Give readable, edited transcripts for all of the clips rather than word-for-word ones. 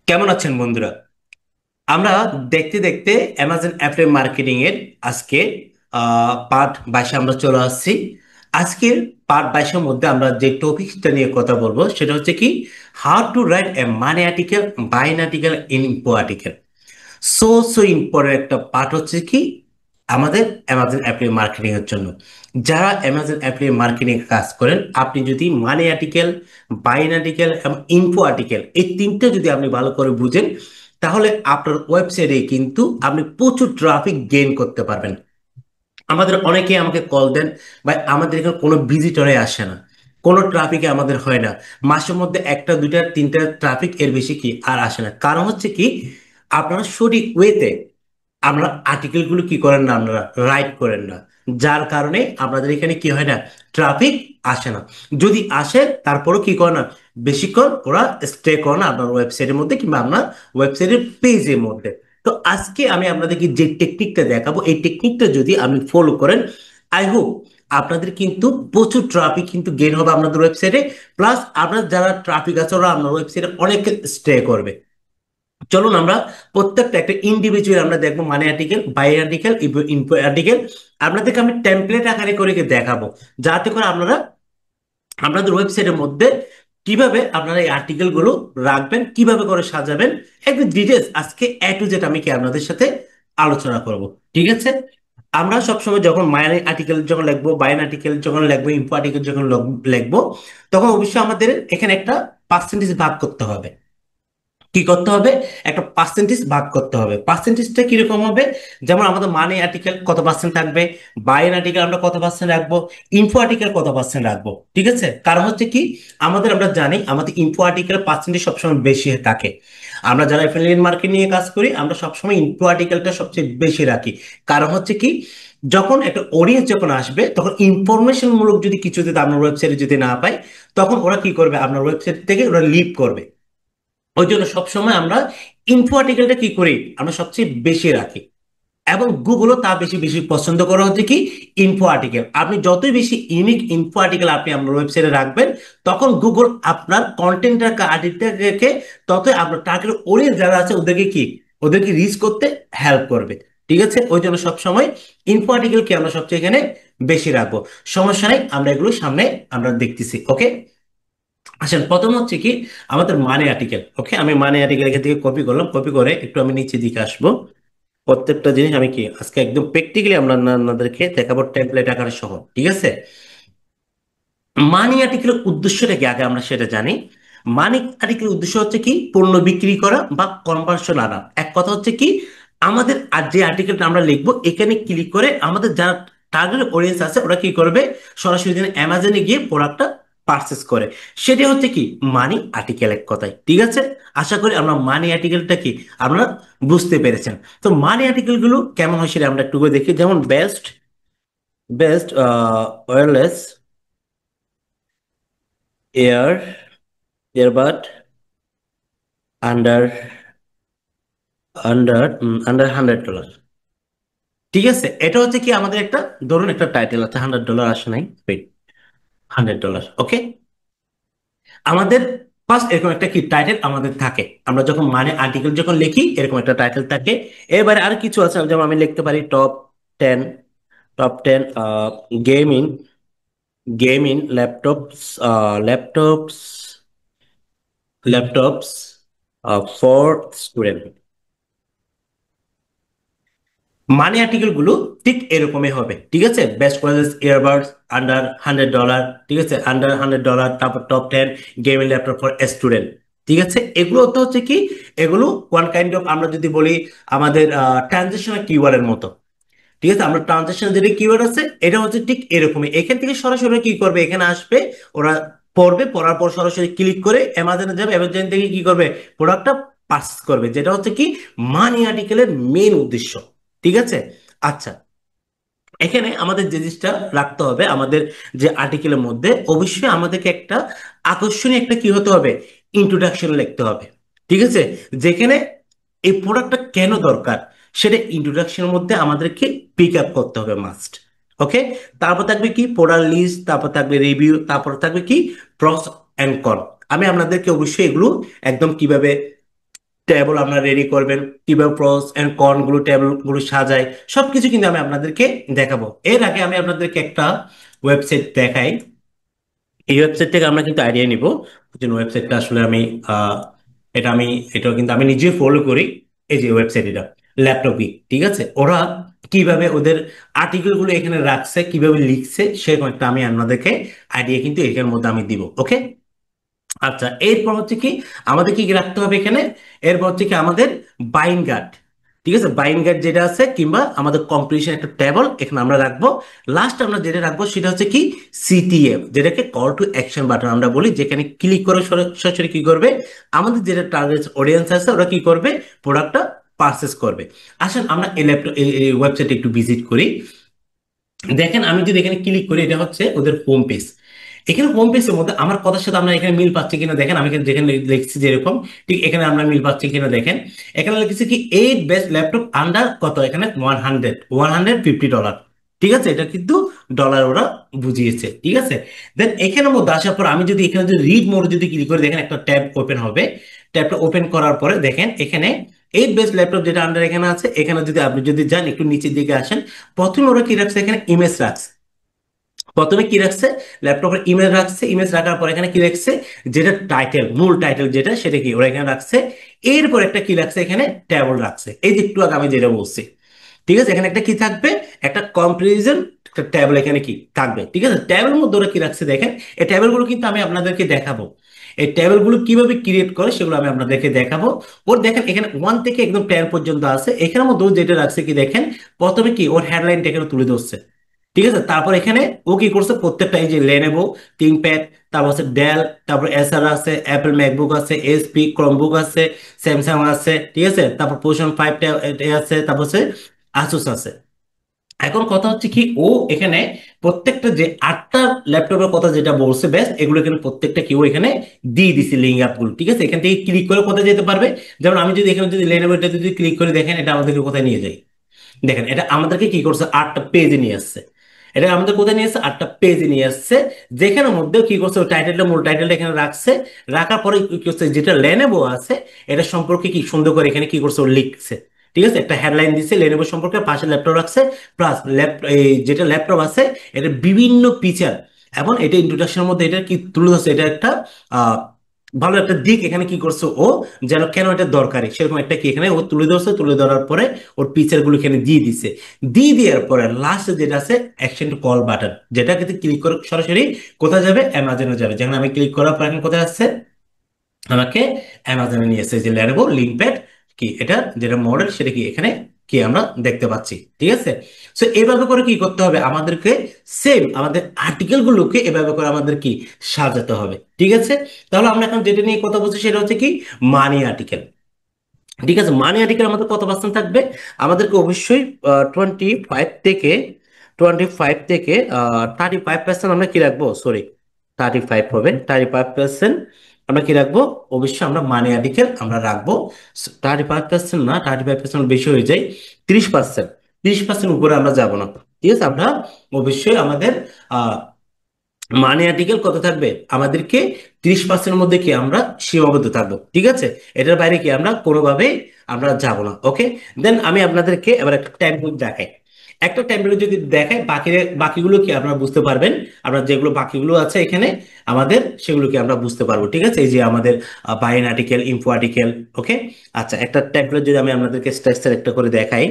কেমন আছেন বন্ধুরা? আমরা দেখতে দেখতে অ্যামাজন অ্যাফিলিয়েট মার্কেটিং এর আজকে পার্ট 22 আমরা চলে আসছি। আজকের পার্ট 22 মধ্যে আমরা যে টপিকটা নিয়ে কথা বলবো সেটা হচ্ছে কি, how to write a money article, buying article, info article. So important একটা পার্ট হচ্ছে কি আমাদের অ্যামাজন অ্যাফিলিয়েট মার্কেটিং এর জন্য। যারা অ্যামাজন অ্যাফিলিয়েট মার্কেটিং কাজ করেন, আপনি যদি মানি আর্টিকেল, বাইন আর্টিকেল এবং ইনফো আর্টিকেল এই তিনটে যদি আপনি ভালো করে বুঝেন, তাহলে আপনার ওয়েবসাইটে কিন্তু আপনি প্রচুর ট্রাফিক গেইন করতে পারবেন। আমাদের অনেকে আমাকে কল দেন, বা আমাদের এখানে কোনো ভিজিটরে আসে না, কোনো ট্রাফিকে আমাদের হয় না, মাসের মধ্যে একটা দুইটা তিনটা ট্রাফিক, এর বেশি কি আর আসে না। কারণ হচ্ছে কি, আপনারা সঠিক ওয়েতে আমরা আর্টিকেলগুলো কি করেন না, আপনারা রাইট করেন না। যার কারণে আপনাদের এখানে কি হয় না, ট্রাফিক আসে না। যদি আসে তারপরও কি করে না, বেশিক্ষণ ওরা স্টে করে না আপনার ওয়েবসাইটের মধ্যে কিংবা আপনার ওয়েবসাইটের পেজের মধ্যে। তো আজকে আমি আপনাদেরকে যে টেকনিকটা দেখাবো, এই টেকনিকটা যদি আপনি ফলো করেন, আই হোপ আপনাদের কিন্তু প্রচুর ট্রাফিক কিন্তু গেইন হবে আপনাদের ওয়েবসাইটে। প্লাস আপনার যারা ট্রাফিক আছে ওরা আপনার ওয়েবসাইটে অনেক স্টে করবে। চলুন আমরা প্রত্যেকটা একটা ইন্ডিভিজুয়াল আমরা দেখবো, money article, buy article, info article. আপনাদেরকে আমি টেমপ্লেট আকারে করে দেখাবো, যাতে করে আপনারা আপনাদের ওয়েবসাইটের মধ্যে কিভাবে আপনারা এই আর্টিকেল গুলো রাখবেন, কিভাবে করে সাজাবেন, একটু ডিটেলস আজকে এ টু জেড আমি কি আপনাদের সাথে আলোচনা করব। ঠিক আছে? আমরা সবসময় যখন মাইন আর্টিকেল যখন লিখবো, বাইন আর্টিকেল যখন লিখবো, ইনফো আর্টিকেল যখন লিখবো, তখন অবশ্যই আমাদের এখানে একটা পার্সেন্টেজ ভাগ করতে হবে। কি করতে হবে? একটা পার্সেন্টেজ ভাগ করতে হবে। পার্সেন্টেজটা কিরকম হবে? যেমন আমাদের মানি আর্টিকেল কত পার্সেন্ট থাকবে, বাইন আর্টিকেল আমরা কত পার্সেন্ট রাখবো, ইনফো আর্টিকেল কত পার্সেন্ট রাখবো। ঠিক আছে? কারণ হচ্ছে কি, আমরা জানি আমাদের ইনফো আর্টিকেল পার্সেন্টেজ সবসময় বেশি থাকে। আমরা যারা অ্যাফিলিয়েট মার্কেট নিয়ে কাজ করি, আমরা সবসময় ইনফো আর্টিকেলটা সবচেয়ে বেশি রাখি। কারণ হচ্ছে কি, যখন একটা অডিয়েন্স যখন আসবে, তখন ইনফরমেশন মূলক যদি কিছু যদি আপনার ওয়েবসাইটে যদি না পায়, তখন ওরা কি করবে, আপনার ওয়েবসাইট থেকে ওরা লিভ করবে। ওই জন্য সবসময় আমরা ইনফো আর্টিকেলটা কি করি, আমরা সবচেয়ে বেশি রাখি। এবং গুগলও তা বেশি বেশি পছন্দ করা হচ্ছে কি, ইনফো আর্টিকেল। আপনি যতই বেশি ইউনিক ইনফো আর্টিকেল আপনি আপনার ওয়েবসাইটে রাখবেন, তখন গুগল আপনার কন্টেন্ট আর্টিকেলকে, ততই আপনার টার্গেট অডিয়েন্স যারা আছে ওদেরকে কি, ওদেরকে রিচ করতে হেল্প করবে। ঠিক আছে? ওই জন্য সবসময় ইনফো আর্টিকেলকে আমরা সবচেয়ে এখানে বেশি রাখবো। সমস্যা নেই, আমরা এগুলো সামনে আমরা দেখতেছি। ওকে, আসেন প্রথম হচ্ছে কি, আমাদের মানে আর্টিকেল। ওকে, আমি মানে আর্টিকেল এখান থেকে কপি করলাম, কপি করে একটু আমি নিচে দিকে আসবো। প্রত্যেকটা জিনিস আমি কি আজকে একদম প্র্যাকটিক্যালি আমরা আপনাদেরকে দেখাবো টেমপ্লেট আকারে সহ। ঠিক আছে? মানি আর্টিকেলের উদ্দেশ্যটা কি আগে আমরা সেটা জানি। মানি আর্টিকেলের উদ্দেশ্য হচ্ছে কি, পণ্য বিক্রি করা বা কনভার্সন আনা। এক কথা হচ্ছে কি, আমাদের আর যে আর্টিকেলটা আমরা লিখবো, এখানে ক্লিক করে আমাদের যারা টার্গেট অডিয়েন্স আছে ওরা কি করবে, সরাসরি যেন অ্যামাজনে গিয়ে প্রোডাক্টটা পারচেস করে। সেটা হচ্ছে কি মানি আর্টিকেল, এক কথায়। ঠিক আছে? আশা করি আমরা মানি আর্টিকেলটা কি আপনারা বুঝতে পেরেছেন। তো মানি আর্টিকেল গুলো কেমন হয় সেটা আমরা একটু করে দেখি। যেমন best best wireless air airbud under under under $100। ঠিক আছে? এটা হচ্ছে কি আমাদের একটা, ধরুন একটা টাইটেল আছে, $100 আসে নাই, $100। ওকে, আমাদের ফার্স্ট এরকম একটা কি টাইটেল আমাদের থাকে। আমরা যখন মানে আর্টিকেল যখন লিখি, এরকম একটা টাইটেল থাকে। এবারে আর কিছু আছে, যেমন আমি লিখতে পারি top 10, top 10 gaming gaming laptops, laptops laptops for student. Money article গুলো ঠিক এরকমই হবে। ঠিক আছে? Best quality earbuds under $100। ঠিক আছে? আন্ডার $100, তারপর top 10 gaming laptop for student. ঠিক আছে? এগুলো তো হচ্ছে কি, এগুলো ওয়ান কাইন্ড অফ, আমরা যদি বলি আমাদের ট্রানজেকশনাল কিওয়ার্ডের মতো। ঠিক আছে? আমরা ট্রানজেকশন যেটা কিওয়ার্ড আছে, এটা হচ্ছে ঠিক এরকমই। এখান থেকে সরাসরি কি করবে, এখানে আসবে, ওরা পড়বে, পড়ার পর সরাসরি ক্লিক করে অ্যামাজনে যাবে, অ্যামাজন থেকে কি করবে, প্রোডাক্টটা পারচেজ করবে, যেটা হচ্ছে কি মানি আর্টিকেলের মেইন উদ্দেশ্য। ঠিক আছে? আচ্ছা, এখানে আমাদের যে জিনিসটা রাখতে হবে, আমাদের যে আর্টিকেলের মধ্যে অবশ্যই আমাদেরকে একটা আকর্ষণীয় একটা কি হতে হবে, ইন্ট্রোডাকশন লিখতে হবে। ঠিক আছে? যেখানে এই প্রোডাক্টটা কেন দরকার সেটা ইন্ট্রোডাকশনের মধ্যে আমাদেরকে পিক আপ করতে হবে, মাস্ট। ওকে, তারপর থাকবে কি প্রোডাক্ট লিস্ট, তারপর থাকবে রিভিউ, তারপর থাকবে কি প্রস এন্ড কন। আমি আপনাদেরকে অবশ্যই এগুলো একদম কিভাবে টেবল আপনারা রেডি করবেন, কিভাবে প্রস এন্ড কন গুলো টেবল গুলো সাজায়, সবকিছু কিন্তু আমি আপনাদেরকে দেখাবো। এর আগে আমি আপনাদেরকে একটা ওয়েবসাইট দেখাই। এই ওয়েবসাইট থেকে আমরা কিন্তু আইডিয়া নিব যে ওয়েবসাইটটা আসলে আমি আহ, এটা আমি এটাও কিন্তু আমি নিজে ফলো করি। এই যে ওয়েবসাইট, এটা ল্যাপটপ উইক, ঠিক আছে, ওরা কিভাবে ওদের আর্টিকেল গুলো এখানে রাখছে, কিভাবে লিখছে, সেরকম একটা আমি আপনাদেরকে আইডিয়া কিন্তু এখানের মধ্যে আমি দিব। ওকে, আচ্ছা, এরপর হচ্ছে কি আমাদের কি কি রাখতে হবে এখানে, এরপর হচ্ছে কি আমাদের বাইন গার্ড, ঠিক আছে, বাইন গার্ড যেটা আছে, কিংবা আমাদের কম্পিটিশন একটা টেবল এখানে আমরা রাখবো। লাস্ট আমরা যেটা রাখবো সেটা হচ্ছে কি সিটিএফ, যেটাকে কল টু অ্যাকশন বাটন আমরা বলি, যেখানে ক্লিক করে সরাসরি কি করবে, আমাদের যেটা টার্গেট অডিয়েন্স আছে ওরা কি করবে, প্রোডাক্টটা পারচেস করবে। আসেন আমরা এই ল্যাপটপ এই ওয়েবসাইটে একটু ভিজিট করি। দেখেন আমি যদি এখানে ক্লিক করি, এটা হচ্ছে ওদের হোম পেজ। এখানে হোম পেজের মধ্যে আমার কথার সাথে আমরা এখানে মিল পাচ্ছি কিনা দেখেন, আমি এখানে যেখানে লিখছি যেরকম, ঠিক এখানে আমরা মিল পাচ্ছি কিনা দেখেন। এখানে লিখেছি কি 8 বেস্ট ল্যাপটপ আন্ডার কত, এখানে 150 ডলার। ঠিক আছে, এটা কিন্তু ডলার ওরা বুঝিয়েছে, ঠিক আছে। দেন এখানের মধ্যে আসার পর আমি যদি এখানে যদি রিড মোড যদি ক্লিক করি, দেখেন একটা ট্যাব ওপেন হবে। ট্যাবটা ওপেন করার পরে দেখেন এখানে 8 বেস্ট ল্যাপটপ যেটা আন্ডার এখানে আছে, এখানে যদি আপনি যদি যান একটু নিচের দিকে আসেন, প্রথমে ওরা কি রাখছে, এখানে ইমেজ রাখছে। প্রথমে কি রাখছে, ল্যাপটপের ইমেজ রাখছে, ইমেজ রাখার পর এখানে কি রাখছে, যেটা টাইটেল, মূল টাইটেল যেটা, সেটা কি ওরা এখানে রাখছে। এরপর একটা কি রাখছে, এখানে ট্যাবল রাখছে, এই যে একটু আগে আমি যেটা বলছি, ঠিক আছে। এখানে একটা কি থাকবে, একটা কম্পারিজন, একটা ট্যাবল এখানে কি থাকবে, ঠিক আছে। ট্যাবের মধ্যে ওরা কি রাখছে দেখেন, এই ট্যাবল গুলো কিন্তু আমি আপনাদেরকে দেখাবো। এই ট্যাবল গুলো কিভাবে ক্রিয়েট করে সেগুলো আমি আপনাদেরকে দেখাবো। ওর দেখেন এখানে 1 থেকে একদম 10 পর্যন্ত আছে, এখানের মধ্যে ও যেটা রাখছে কি দেখেন, প্রথমে কি ওর হেডলাইনটা এখানে তুলে ধরছে, ঠিক আছে। তারপর এখানে ও কি করছে, প্রত্যেকটা এই যে লেনোভো থিংকপ্যাড, তারপর হচ্ছে ডেল, তারপর এসার আছে, অ্যাপল ম্যাকবুক আছে, এসপি ক্রমবুক আছে, স্যামসাং আছে, ঠিক আছে, তারপর পোষণ 5 আছে, তারপর হচ্ছে আসুস আছে। এখন কথা হচ্ছে কি ও এখানে প্রত্যেকটা যে 8টা ল্যাপটপের কথা যেটা বলছে ব্যাস, এগুলো এখানে প্রত্যেকটা কি ও এখানে দিয়ে দিছে লিঙ্ক আপ গুলো, ঠিক আছে। এখান থেকে ক্লিক করে কোথায় যেতে পারবে, যেমন আমি যদি এখানে যদি লেনোভোটা যদি ক্লিক করে দেখেন, এটা আমাদেরকে কোথায় নিয়ে যায়, দেখেন এটা আমাদেরকে কি করছে, 8টা পেজে নিয়ে আসছে। এটা আমাদের কোথায় নিয়ে আসছে, 8টা পেজে নিয়ে আসছে। যেখানে মধ্যে কি করছে, টাইটেলটা, মূল টাইটেলটা এখানে রাখছে। রাখার পরে কি করছে, যেটা লেনেভো আছে এটা সম্পর্কে কি সুন্দর করে এখানে কি করছে ও লিখছে, ঠিক আছে। একটা হেডলাইন দিচ্ছে লেনেভো সম্পর্কে, পাশে ল্যাপটপ রাখছে, প্লাস এই যেটা ল্যাপটপ আছে এটা বিভিন্ন ফিচার, এবং এটা ইন্ট্রোডাকশনের মধ্যে এটা কি তুলে ধরছে, এটা একটা আহ ভালো একটা দিক এখানে কি করছে ও, যেন কেন এটা দরকারি সেরকম একটা কি এখানে ও তুলে ধরছে। তুলে ধরার পরে ওর পিকচার গুলো এখানে দিয়ে দিছে। দিয়ে দেওয়ার পরে লাস্টে যেটা আছে অ্যাকশন টু কল বাটন, যেটা কিন্তু ক্লিক করে সরাসরি কোথায় যাবে, অ্যামাজনে যাবে। যেখানে আমি ক্লিক করার পর এখন কোথায় আসছে, আমাকে অ্যামাজনে নিয়ে এসেছে, যে লেনোভো লিঙ্কপ্যাড কি এটা যেটা মডেল সেটা কি এখানে কি আমরা দেখতে পাচ্ছি, ঠিক আছে। সো এইভাবে করে কি করতে হবে আমাদেরকে, সেম আমাদের আর্টিকেল গুলোকে এভাবে করে আমাদের কি সাজাতে হবে, ঠিক আছে। তাহলে আমরা এখন যেটা নিয়ে কথা বলছি সেটা হচ্ছে কি মানি আর্টিকেল, ঠিক আছে। মানি আর্টিকেল আমাদের কত পার্সেন্ট থাকবে, আমাদেরকে অবশ্যই 25 থেকে 35% আমরা কি রাখবো, সরি 35 হবে, 35% আমরা কি রাখবো, অবশ্যই আমরা মানি আর্টিকেল আমরা রাখবো। 35% না, 35% বেশি হয়ে যায়, 30%, 30% উপরে আমরা যাব না, ঠিক আছে। আমরা অবশ্যই আমাদের মানি আর্টিকেল কত থাকবে, আমাদেরকে 30% মধ্যে কি আমরা সীমাবদ্ধ থাকবো, ঠিক আছে। এটার বাইরে কি আমরা কোনোভাবে আমরা যাব না। ওকে, দেন আমি আপনাদেরকে এবার একটা টেমপ্লেট দেখাই। একটা টেমপ্লেট যদি দেখাই, বাকিগুলো কি আপনারা বুঝতে পারবেন। আমরা যেগুলো বাকিগুলো আছে এখানে আমাদের, সেগুলো কি আমরা বুঝতে পারবো, ঠিক আছে। এই যে আমাদের বাইন আর্টিকেল, ইনফো আর্টিকেল। ওকে, আচ্ছা, একটা টেমপ্লেট যদি আমি আপনাদেরকে স্ট্রাকচার একটা করে দেখাই,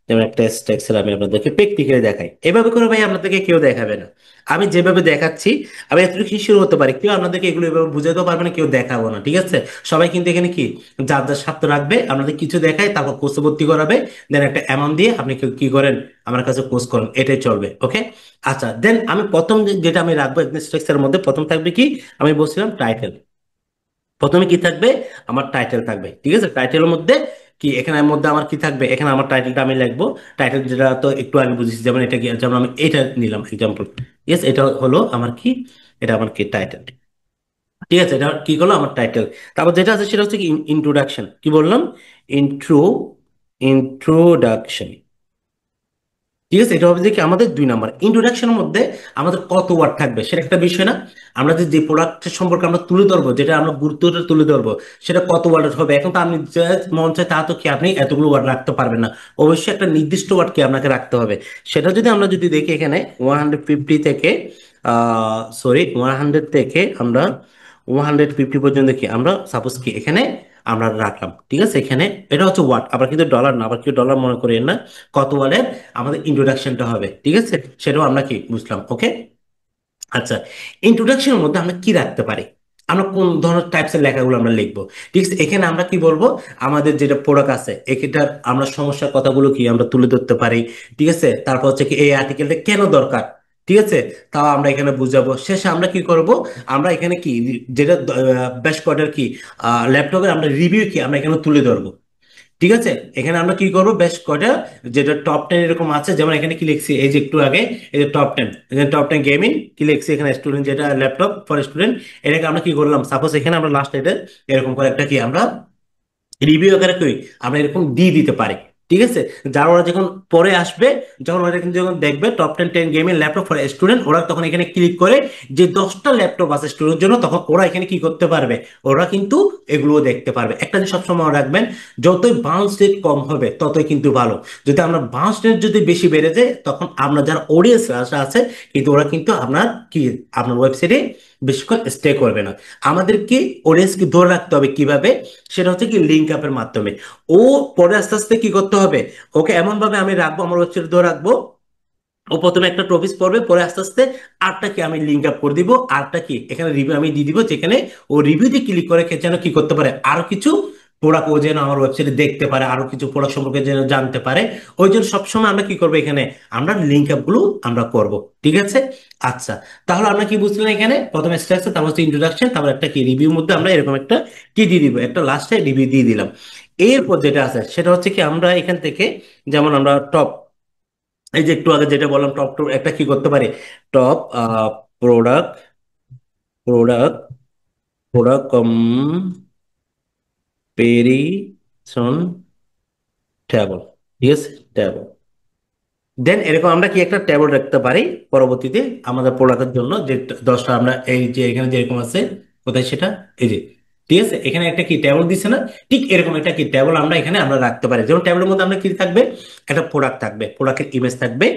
যেমন একটা স্ট্রাকচার আমি আপনাদেরকে প্র্যাকটিক্যালি দেখাই, এভাবে করে ভাই আপনাদেরকে কেউ দেখাবে না। আমি যেভাবে দেখাচ্ছি, আমি এতটুকু শুরু হতে পারি, কেউ আপনাদেরকে এগুলো এভাবে বুঝাতেও পারবে না, কেউ দেখাবো না, ঠিক আছে। সবাই কিন্তু এখানে কি যার যার স্বার্থ রাখবে, আপনাদের কিছু দেখায়, তারপর কোর্সে ভর্তি করাবে, দেন একটা অ্যামাউন্ট দিয়ে আপনি কি করেন, আমার কাছে কোর্স করেন, এটাই চলবে। ওকে, আচ্ছা, দেন আমি প্রথম যেটা আমি রাখবো স্ট্রাকচারের মধ্যে, প্রথম থাকবে কি, আমি বলছিলাম টাইটেল। প্রথমে কি থাকবে, আমার টাইটেল থাকবে, ঠিক আছে। টাইটেলের মধ্যে কি এখানের মধ্যে আমার কি থাকবে, এখানে আমার টাইটেলটা আমি লিখবো। টাইটেল যেটা তো একটু আগে বুঝেছি, যেমন এটা কি, যেমন আমি এটা নিলাম এক্সাম্পল, ইয়েস, এটা হলো আমার কি, এটা আমার কি টাইটেল, ঠিক আছে। এটা কি করলো আমার টাইটেল। তারপর যেটা আছে সেটা হচ্ছে কি ইন্ট্রোডাকশন, কি বললাম, ইন্ট্রো ইন্ট্রোডাকশন, ঠিক আছে, এটা হবে যে কি আমাদের 2 নাম্বার ইন্ট্রোডাকশনের মধ্যে আমাদের কত ওয়ার্ড থাকবে সেটা একটা বিষয় না। আমরা যে প্রোডাক্টের সম্পর্কে আমরা তুলে ধরবো, যেটা আমরা গুরুত্বটা তুলে ধরবো, সেটা কত ওয়ার্ড হবে। এখন তো আপনি যে মন চায় তা তো কি আপনি এতগুলো ওয়ার্ড রাখতে পারবেন না। অবশ্যই একটা নির্দিষ্ট ওয়ার্ড কি আপনাকে রাখতে হবে। সেটা যদি আমরা যদি দেখি এখানে 150 থেকে সরি 100 থেকে আমরা 150 পর্যন্ত কি আমরা সাপোজ কি এখানে আমরা রাখলাম। ঠিক আছে, এখানে এটা হচ্ছে ওয়াট, আবার কিন্তু ডলার না, আবার কি ডলার মনে করেন না। কত ওয়ার্ডের আমাদের ইন্ট্রোডাকশনটা হবে, ঠিক আছে, সেটাও আমরা কি বুঝলাম। ওকে, আচ্ছা, ইন্ট্রোডাকশনের মধ্যে আমরা কি রাখতে পারি, আমরা কোন ধরনের টাইপসের লেখাগুলো আমরা লিখবো। ঠিক আছে, এখানে আমরা কি বলবো, আমাদের যেটা প্রোডাক্ট আছে এটার আমরা সমস্যার কথাগুলো কি আমরা তুলে ধরতে পারি। ঠিক আছে, তারপর হচ্ছে কি এই আর্টিকেলটা কেন দরকার, ঠিক আছে, তাও আমরা এখানে বুঝাবো। শেষে আমরা কি করব, আমরা এখানে কি যেটা বেশ কয়টার কি ল্যাপটপের আমরা রিভিউ কি আমরা এখানে তুলে ধরবো। ঠিক আছে, এখানে আমরা কি করব, বেশ কয়টা যেটা টপ 10 এরকম আছে, যেমন এখানে কি লিখছি এই যে একটু আগে, এই যে টপ 10, এখানে টপ 10 গেমিং কি লিখছি, এখানে স্টুডেন্ট যেটা ল্যাপটপ ফর স্টুডেন্ট, এটাকে আমরা কি করলাম, সাপোজ এখানে আমরা লাস্ট এটা এরকম করে একটা কি আমরা রিভিউ আকারে করি আমরা এরকম দিয়ে দিতে পারি। ঠিক আছে, যারা ওরা যখন পরে আসবে, যখন ওরা কিন্তু যখন দেখবে top 10 gaming laptop for student, ওরা তখন এখানে ক্লিক করে যে 10টা ল্যাপটপ আছে স্টুডেন্টের জন্য, তখন ওরা এখানে কি করতে পারবে, ওরা কিন্তু এগুলোও দেখতে পারবে। একটা জিনিস সবসময় মনে রাখবেন, যতই বাউন্স রেট কম হবে ততই কিন্তু ভালো। যদি আমরা বাউন্স রেট যদি বেশি বেড়ে যায়, তখন আমরা যারা অডিয়েন্স আছে কিন্তু ওরা কিন্তু আপনার কি আপনার ওয়েবসাইটে বেশিক্ষণ স্টে করবে না। আমাদেরকে অডিয়েন্সকে ধরে রাখতে হবে কিভাবে, সেটা হচ্ছে কি লিঙ্ক আপের মাধ্যমে। ও পরে আস্তে আস্তে কি করতে হবে, ওকে এমন ভাবে আমি রাখবো, আমার ওয়েবসাইট ধরে রাখবো, ও প্রথমে একটা টপিক পড়বে, পরে আস্তে আস্তে আরটা কি আমি লিঙ্ক আপ করে দিব, আরটা কি এখানে রিভিউ আমি দিয়ে দিব, যেখানে ও রিভিউতে ক্লিক করে যেন কি করতে পারে, আরো কিছু প্রোডাক্ট ও যেন আমার ওয়েবসাইটে দেখতে পারে, আরো কিছু প্রোডাক্ট সম্পর্কে যেন জানতে পারে। ওই জন্য সবসময় আমরা কি করবো, এখানে আমরা লিঙ্ক আপ গুলো আমরা করব। ঠিক আছে, আচ্ছা, তাহলে আমরা কি বুঝলাম, এখানে প্রথমে স্ট্রাকচার, তারপর হচ্ছে ইন্ট্রোডাকশন, তারপর একটা কি রিভিউর মধ্যে আমরা এরকম একটা কি দিয়ে দিব, একটা লাস্টে রিভিউ দিয়ে দিলাম। এরপর যেটা আছে সেটা হচ্ছে কি আমরা এখান থেকে, যেমন আমরা টপ, এই যে একটু আগে যেটা বললাম টপ টু একটা কি করতে পারি, top product product product comparison table. ঠিক আছে, টেবল, দেন এরকম আমরা কি একটা টেবল রাখতে পারি পরবর্তীতে আমাদের প্রোডাক্টের জন্য, যে 10টা আমরা এই যে এখানে যেরকম আছে, কোথায় সেটা, এই যে, ঠিক আছে, এখানে একটা কি টেবল দিচ্ছে না, ঠিক এরকম একটা কি টেবল আমরা এখানে আমরা রাখতে পারি। যেমন টেবলের মধ্যে আমরা কি থাকবে, একটা প্রোডাক্ট থাকবে, প্রোডাক্টের ইমেজ থাকবে,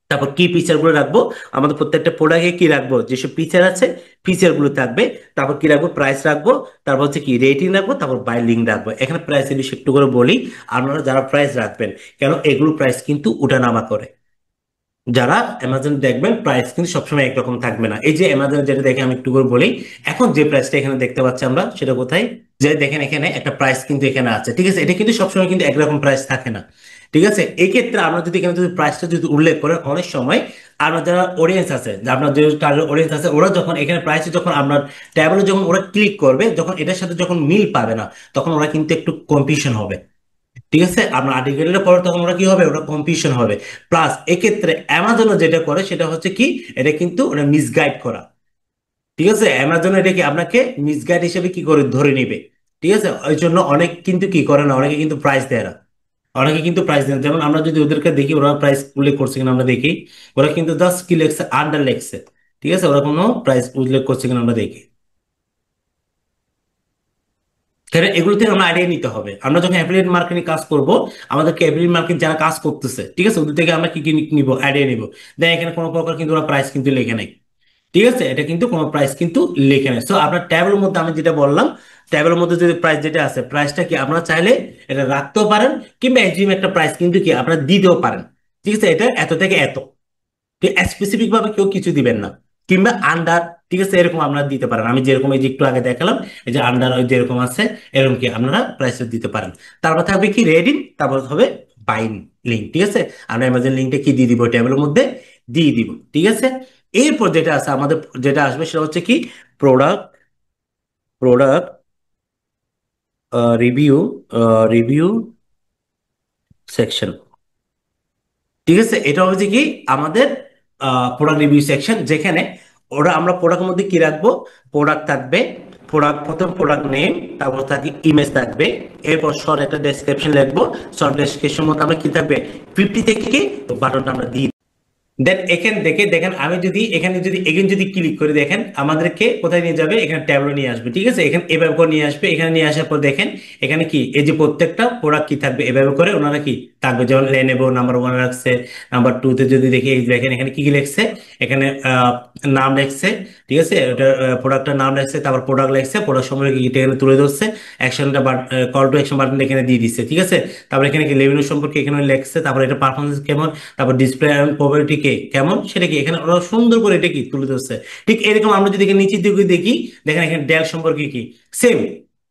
তারপর কি ফিচার গুলো রাখবো, আমাদের প্রত্যেকটা প্রোডাক্টে কি রাখবো, যেসব ফিচার আছে ফিচার গুলো থাকবে, তারপর কি রাখবো, প্রাইস রাখবো, তারপর হচ্ছে কি রেটিং রাখবো, তারপর বাই লিঙ্ক রাখবো। এখানে প্রাইসের বিষয়ে একটু করে বলি, আপনারা যারা প্রাইস রাখবেন, কেন এগুলো প্রাইস কিন্তু উঠানামা করে। যারা অ্যামাজন দেখবেন প্রাইস কিন্তু সবসময় একরকম থাকবে না। এই যে অ্যামাজন যেটা দেখে আমি একটু করে বলি, এখন যে প্রাইসটা এখানে দেখতে পাচ্ছি আমরা, সেটা কোথায়, যে দেখেন এখানে একটা প্রাইস কিন্তু এখানে আছে। ঠিক আছে, এটা কিন্তু সবসময় কিন্তু একরকম প্রাইস থাকে না। ঠিক আছে, এই ক্ষেত্রে আমরা যদি এখানে যদি প্রাইসটা যদি উল্লেখ করেন, অনেক সময় আমরা যারা অডিয়েন্স আছে, যে আপনার যে টার্গেট অডিয়েন্স আছে, ওরা যখন এখানে প্রাইসে যখন আপনার ট্যাবলে যখন ওরা ক্লিক করবে, যখন এটার সাথে যখন মিল পাবে না, তখন ওরা কিন্তু একটু কনফিউশন হবে। ঠিক আছে, আপনার আর্টিকেলটা পড়ে তখন ওরা কি হবে, ওরা কনফিউশন হবে। প্লাস এক্ষেত্রে অ্যামাজনও যেটা করে সেটা হচ্ছে কি, এটা কিন্তু ওরা মিসগাইড করা। ঠিক আছে, অ্যামাজন এটা কি আপনাকে মিসগাইড হিসেবে কি করে ধরে নিবে। ঠিক আছে, ওই জন্য অনেক কিন্তু কি করে না, অনেকে কিন্তু প্রাইস দেয় না। অনেকে কিন্তু প্রাইস দেয় না। যেমন আমরা যদি ওদেরকে দেখি ওরা প্রাইস উল্লেখ করছে কিনা আমরা দেখি, ওরা কিন্তু জাস্ট কি লেখছে, আন্ডার লেখছে। ঠিক আছে, ওরা কোনো প্রাইস উল্লেখ করছে কিনা আমরা দেখি। কারণ এগুলো থেকে আমরা আইডিয়া নিতে হবে। আমরা যখন অ্যাফিলিয়েট মার্কেটিং কাজ করব, আমাদেরকে অ্যাফিলিয়েট মার্কেট যারা কাজ করতেছে, ঠিক আছে, ওদের থেকে আমরা কি কি নিব, আইডিয়া নিব। দেখ এখানে কোনো প্রকার কিন্তু ওরা প্রাইস কিন্তু লেখে নাই। ঠিক আছে, এটা কিন্তু কোনো প্রাইস কিন্তু লেখে নাই। সো আপনার ট্যাবের মধ্যে আমি যেটা বললাম, ট্যাবের মধ্যে যদি প্রাইস যেটা আছে, প্রাইসটা কি আপনারা চাইলে এটা রাখতেও পারেন, কিংবা এক্সট্রিম একটা প্রাইস কিন্তু কি আপনারা দিতেও পারেন। ঠিক আছে, এটা এত থেকে এত, স্পেসিফিক ভাবে কেউ কিছু দিবেন না, কিংবা আন্ডার, ঠিক আছে, এরকম আপনারা দিতে পারেন। আমি যেরকম এই যে একটু আগে দেখালাম, এই যে আন্ডার যেরকম আছে, এরকম কি আপনারা প্রাইস দিতে পারেন। তারপর থাকবে কি রেডিং, তারপর হবে বাইন লিঙ্ক। ঠিক আছে, আমরা অ্যামাজন লিঙ্কটা কি দিয়ে দিব, টেবিলের মধ্যে দিয়ে দিব। ঠিক আছে, এরপর যেটা আছে আমাদের, যেটা আসবে সেটা হচ্ছে কি product product review review section. ঠিক আছে, এটা হচ্ছে কি আমাদের প্রোডাক্ট রিভিউ সেকশন, যেখানে ওরা আমরা প্রোডাক্টের মধ্যে কি রাখবো, প্রোডাক্ট থাকবে, প্রোডাক্ট, প্রথম প্রোডাক্ট নেম, তারপর থাকে ইমেজ থাকবে, এরপর শর্ট একটা ডেসক্রিপশন লিখবো। শর্ট ডেসক্রিপশন মধ্যে আমরা কি থাকবে, 50 থেকে বাটনটা আমরা দিই। দেন এখান থেকে দেখেন, আমি যদি এখানে যদি এগেন যদি ক্লিক করে দেখেন, আমাদেরকে কোথায় নিয়ে যাবে, এখানে ট্যাবলো নিয়ে আসবে। ঠিক আছে, এখানে এভাবে করে নিয়ে আসবে। এখানে নিয়ে আসার পর দেখেন এখানে কি এই যে প্রত্যেকটা প্রোডাক্ট কি থাকবে, এভাবে করে ওনারা কি থাকবে। যেমন লেনেভো নাম্বার 1 রাখছে, নাম্বার 2 তে যদি দেখি, এই দেখেন এখানে কি কি লিখছে, এখানে নাম লিখছে। ঠিক আছে, ওটা প্রোডাক্টের নাম লিখছে, তারপর প্রোডাক্ট লিখছে, প্রোডাক্ট সম্পর্কে কি এখানে তুলে ধরছে, অ্যাকশনটা কল টু অ্যাকশন বাটনটা এখানে দিয়ে দিচ্ছে। ঠিক আছে, তারপর এখানে কি লেভেল সম্পর্কে এখানে লিখছে, তারপর এটা পারফরমেন্স কেমন, তারপর ডিসপ্লে এবং প্রবাবিলিটি কে কেমন, সেটা কি এখানে ওরা সুন্দর করে এটা কি তুলে ধরছে। ঠিক এরকম আমরা যদি এখানে নিচের দিকে দেখি, দেখেন এখানে ডেল সম্পর্কে কি সেম,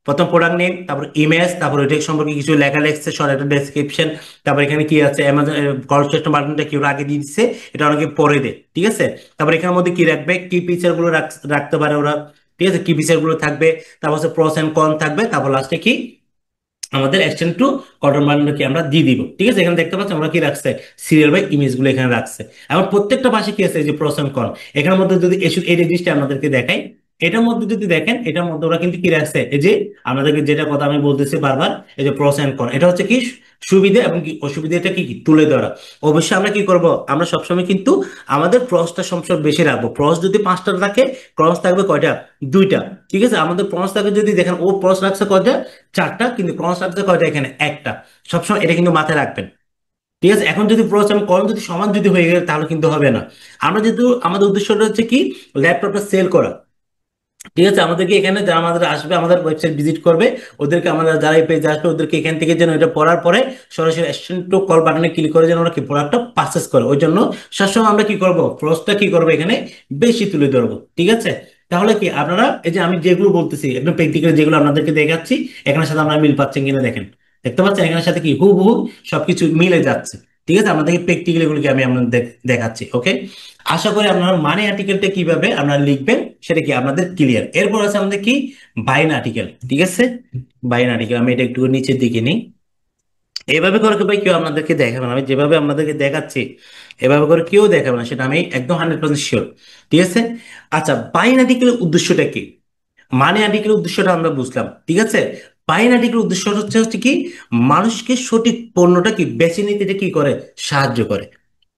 প্রথম প্রোডাক্ট নেম, তারপর ইমেজ, তারপর ওইটা সম্পর্কে কিছু লেখা লিখছে, শর্ট একটা ডেসক্রিপশন। তারপর এখানে কি আছে, অ্যামাজন কল টু অ্যাকশন বাটনটা কি ওরা আগে দিয়ে দিচ্ছে, এটা অনেকে পরে দেয়। ঠিক আছে, তারপর এখানের মধ্যে কি রাখবে, কি ফিচার গুলো রাখতে পারে ওরা। ঠিক আছে, কি ফিচার গুলো থাকবে, তারপর হচ্ছে প্রস এন্ড কন থাকবে, তারপর লাস্টে কি আমাদের এক্সটেন্ড টু কটন বান্ডলকে আমরা দিয়ে দিব। ঠিক আছে, এখানে দেখতে পাচ্ছি আমরা কি রাখছে, সিরিয়াল বাই ইমেজ গুলো এখানে রাখছে। এবং প্রত্যেকটা পাশে কি আছে, এই যে প্রস এন্ড কন, এখানের মধ্যে যদি এই জিনিসটা আপনাদেরকে দেখাই, এটার মধ্যে যদি দেখেন, এটার মধ্যে ওরা কিন্তু কি রাখছে, এই যে আপনাদেরকে যেটা কথা আমি বলতেছি বারবার, এই যে প্রস এন্ড কন, এটা হচ্ছে কি সুবিধা এবং কি অসুবিধাটা কি কি তুলে ধরা। অবশ্যই আমরা কি করব, আমরা সবসময় কিন্তু আমাদের প্রসটা সবসময় বেশি রাখবো। প্রস যদি 5টা থাকে, ক্রস থাকবে কয়টা, 2টা। ঠিক আছে, আমাদের প্রস থাকে যদি দেখেন, ও প্রস রাখছে কয়টা, 4টা, কিন্তু ক্রস রাখছে কয়টা, এখানে একটা। সবসময় এটা কিন্তু মাথায় রাখবেন। ঠিক আছে, এখন যদি প্রস এবং কলম যদি সমান যদি হয়ে গেলে, তাহলে কিন্তু হবে না। আমরা যেহেতু আমাদের উদ্দেশ্যটা হচ্ছে কি, ল্যাপটপটা সেল করা। ঠিক আছে, আমাদেরকে এখানে যারা আমাদের আসবে, আমাদের ওয়েবসাইট ভিজিট করবে, ওদেরকে আমাদের যারা এই পেজে আসবে, ওদেরকে এখান থেকে যেন এটা পড়ার পরে সরাসরি অ্যাসিস্ট্যান্ট টু কল বাটনে ক্লিক করে যেন ওরা কি প্রোডাক্টটা পারচেস করে। ওই জন্য সবসময় আমরা কি করব, প্রসটা কি করবো এখানে বেশি তুলে ধরবো। ঠিক আছে, তাহলে কি আপনারা এই যে আমি যেগুলো বলতেছি একদম প্র্যাকটিক্যালি যেগুলো আপনাদেরকে দেখাচ্ছি, এখানের সাথে আপনারা মিল পাচ্ছেন কিনা দেখেন। দেখতে পাচ্ছেন এখানের সাথে কি হুবহু সবকিছু মিলে যাচ্ছে। ঠিক আছে, আপনাদেরকে প্র্যাকটিক্যালি এগুলোকে আমি আপনাদের দেখাচ্ছি। ওকে, আশা করি আপনারা মানি আর্টিকেলটা কিভাবে আপনারা লিখবেন সেটা কি আপনাদের ক্লিয়ার। এরপর আছে আমাদের কি বাইন আর্টিকেল। ঠিক আছে, বাইন আর্টিকেল আমি এটা একটু নিচের দিকে নিই। এভাবে করে ভাই কেউ আপনাদেরকে দেখাবে না, আমি যেভাবে আপনাদেরকে দেখাচ্ছি এভাবে করে কেউ দেখাবে না, সেটা আমি একদম 100% শিওর। ঠিক আছে, আচ্ছা বাইন আর্টিকেলের উদ্দেশ্যটা কি, মানি আর্টিকেলের উদ্দেশ্যটা আমরা বুঝলাম। ঠিক আছে, বাইন আর্টিকেলের উদ্দেশ্য হচ্ছে হচ্ছে কি, মানুষকে সঠিক পণ্যটা কি বেছে নিতে এটা কি করে, সাহায্য করে।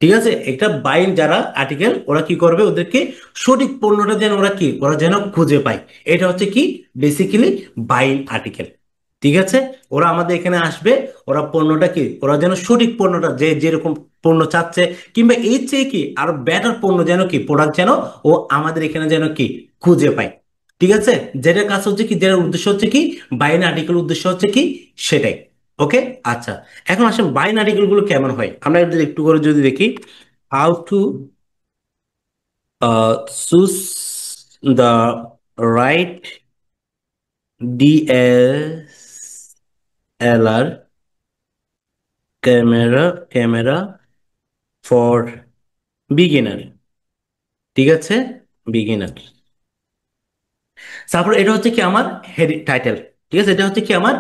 ঠিক আছে, একটা বাইন যারা আর্টিকেল, ওরা কি করবে, ওদেরকে সঠিক পণ্যটা যেন ওরা কি ওরা যেন খুঁজে পায়। এটা হচ্ছে কি বেসিক্যালি বাইন আর্টিকেল। ঠিক আছে, ওরা আমাদের এখানে আসবে, ওরা পণ্যটা কি ওরা যেন সঠিক পণ্যটা, যে যেরকম পণ্য চাচ্ছে, কিংবা এর চেয়ে কি আরো বেটার পণ্য যেন কি প্রোডাক্ট যেন ও আমাদের এখানে যেন কি খুঁজে পায়। ঠিক আছে, যেটার কাজ হচ্ছে কি, যেটার উদ্দেশ্য হচ্ছে কি, বাইন আর্টিকেল উদ্দেশ্য হচ্ছে কি সেটাই। ওকে, আচ্ছা এখন আসলে বাইন আর্টিকেল গুলো কেমন হয়, আমরা যদি একটু করে যদি দেখি, how to choose the right DSLR camera for beginner. ঠিক আছে, বিগিনার। তারপর এটা হচ্ছে কি আমার হেড টাইটেল। ঠিক আছে, এটা হচ্ছে কি আমার